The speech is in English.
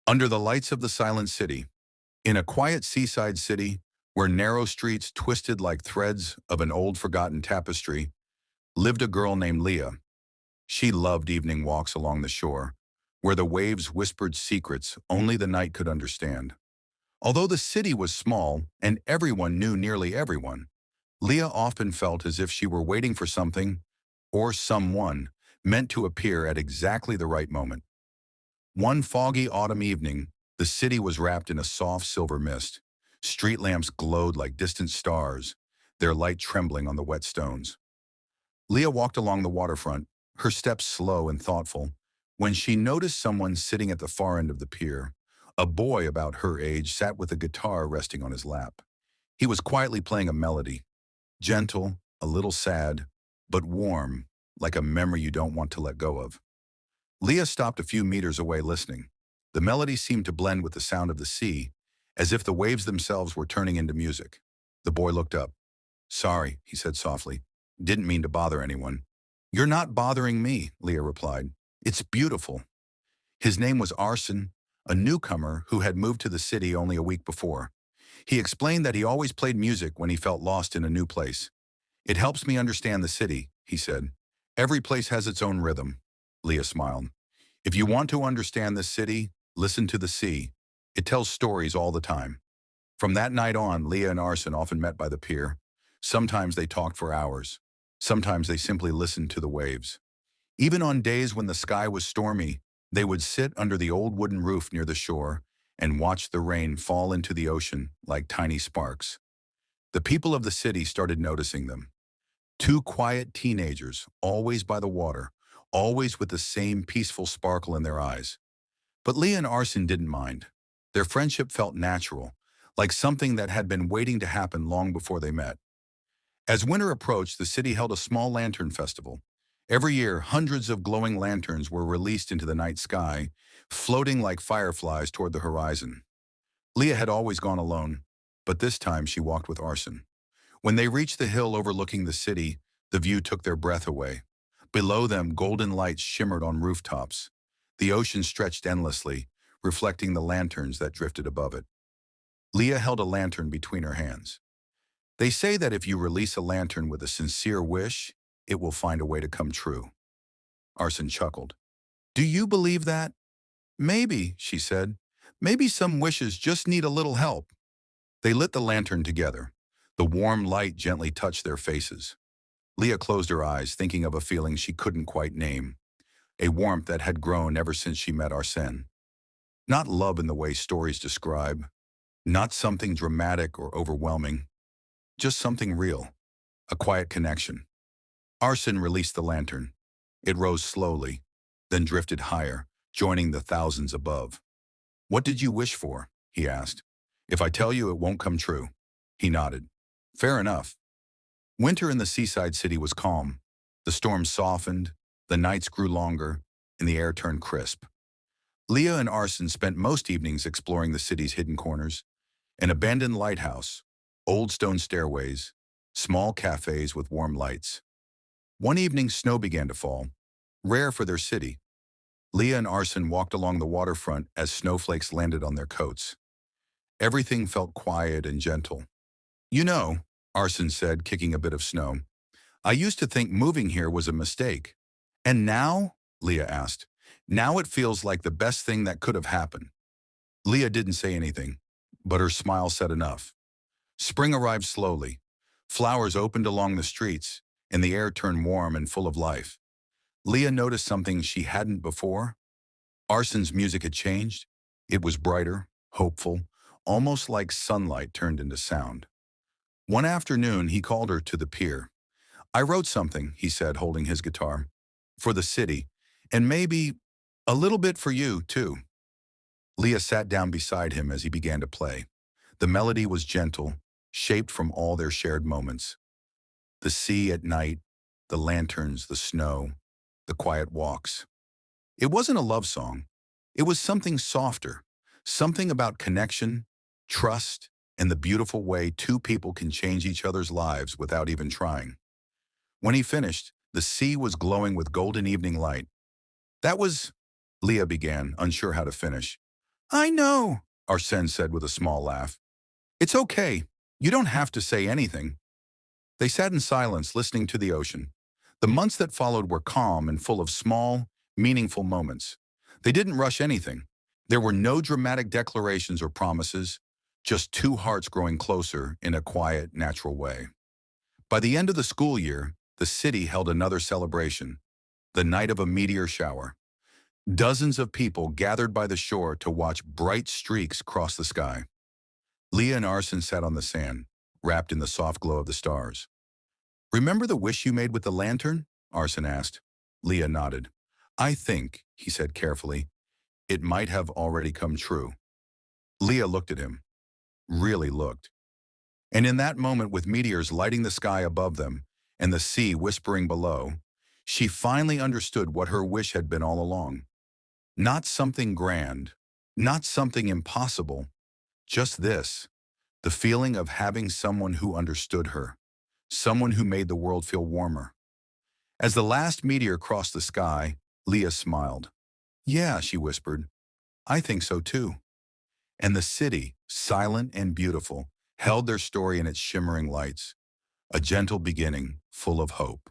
Under the lights of the silent city, in a quiet seaside city where narrow streets twisted like threads of an old forgotten tapestry, lived a girl named Leah. She loved evening walks along the shore, where the waves whispered secrets only the night could understand. Although the city was small and everyone knew nearly everyone, Leah often felt as if she were waiting for something or someone meant to appear at exactly the right moment. One foggy autumn evening, the city was wrapped in a soft silver mist. Street lamps glowed like distant stars, their light trembling on the wet stones. Leah walked along the waterfront, her steps slow and thoughtful, when she noticed someone sitting at the far end of the pier. A boy about her age sat with a guitar resting on his lap. He was quietly playing a melody, gentle, a little sad, but warm, like a memory you don't want to let go of. Leah stopped a few meters away listening. The melody seemed to blend with the sound of the sea, as if the waves themselves were turning into music. The boy looked up. "Sorry," he said softly. "Didn't mean to bother anyone." "You're not bothering me," Leah replied. "It's beautiful." His name was Arson, a newcomer who had moved to the city only a week before. He explained that he always played music when he felt lost in a new place. "It helps me understand the city," he said. "Every place has its own rhythm." Leah smiled. "If you want to understand this city, listen to the sea. It tells stories all the time." From that night on, Leah and Arson often met by the pier. Sometimes they talked for hours. Sometimes they simply listened to the waves. Even on days when the sky was stormy, they would sit under the old wooden roof near the shore and watch the rain fall into the ocean like tiny sparks. The people of the city started noticing them. Two quiet teenagers, always by the water, always with the same peaceful sparkle in their eyes. But Leah and Arson didn't mind. Their friendship felt natural, like something that had been waiting to happen long before they met. As winter approached, the city held a small lantern festival. Every year, hundreds of glowing lanterns were released into the night sky, floating like fireflies toward the horizon. Leah had always gone alone, but this time she walked with Arson. When they reached the hill overlooking the city, the view took their breath away. Below them, golden lights shimmered on rooftops. The ocean stretched endlessly, reflecting the lanterns that drifted above it. Leah held a lantern between her hands. "They say that if you release a lantern with a sincere wish, it will find a way to come true." Arson chuckled. "Do you believe that?" "Maybe," she said. "Maybe some wishes just need a little help." They lit the lantern together. The warm light gently touched their faces. Leah closed her eyes, thinking of a feeling she couldn't quite name, a warmth that had grown ever since she met Arsène. Not love in the way stories describe, not something dramatic or overwhelming, just something real, a quiet connection. Arsène released the lantern. It rose slowly, then drifted higher, joining the thousands above. "What did you wish for?" he asked. "If I tell you, it won't come true." He nodded. "Fair enough." Winter in the seaside city was calm. The storms softened, the nights grew longer, and the air turned crisp. Leah and Arson spent most evenings exploring the city's hidden corners. An abandoned lighthouse, old stone stairways, small cafes with warm lights. One evening, snow began to fall, rare for their city. Leah and Arson walked along the waterfront as snowflakes landed on their coats. Everything felt quiet and gentle. "You know," Arson said, kicking a bit of snow, "I used to think moving here was a mistake. And now?" Leah asked. "Now it feels like the best thing that could have happened." Leah didn't say anything, but her smile said enough. Spring arrived slowly. Flowers opened along the streets, and the air turned warm and full of life. Leah noticed something she hadn't before. Arson's music had changed. It was brighter, hopeful, almost like sunlight turned into sound. One afternoon, he called her to the pier. "I wrote something," he said, holding his guitar, "for the city, and maybe a little bit for you, too." Leah sat down beside him as he began to play. The melody was gentle, shaped from all their shared moments. The sea at night, the lanterns, the snow, the quiet walks. It wasn't a love song. It was something softer, something about connection, trust, and the beautiful way two people can change each other's lives without even trying. When he finished, the sea was glowing with golden evening light. "That was," Leah began, unsure how to finish. I know, Arsène said with a small laugh. It's okay. You don't have to say anything. They sat in silence, listening to the ocean. The months that followed were calm and full of small, meaningful moments. They didn't rush anything. There were no dramatic declarations or promises, just two hearts growing closer in a quiet, natural way. By the end of the school year, the city held another celebration, the night of a meteor shower. Dozens of people gathered by the shore to watch bright streaks cross the sky. Leah and Arson sat on the sand, wrapped in the soft glow of the stars. Remember the wish you made with the lantern? Arson asked. Leah nodded. I think, he said carefully, it might have already come true. Leah looked at him, really looked. And in that moment, with meteors lighting the sky above them and the sea whispering below, she finally understood what her wish had been all along. Not something grand, not something impossible, just this, the feeling of having someone who understood her, someone who made the world feel warmer. As the last meteor crossed the sky, Leah smiled. Yeah, she whispered, I think so too. And the city, silent and beautiful, held their story in its shimmering lights, a gentle beginning full of hope.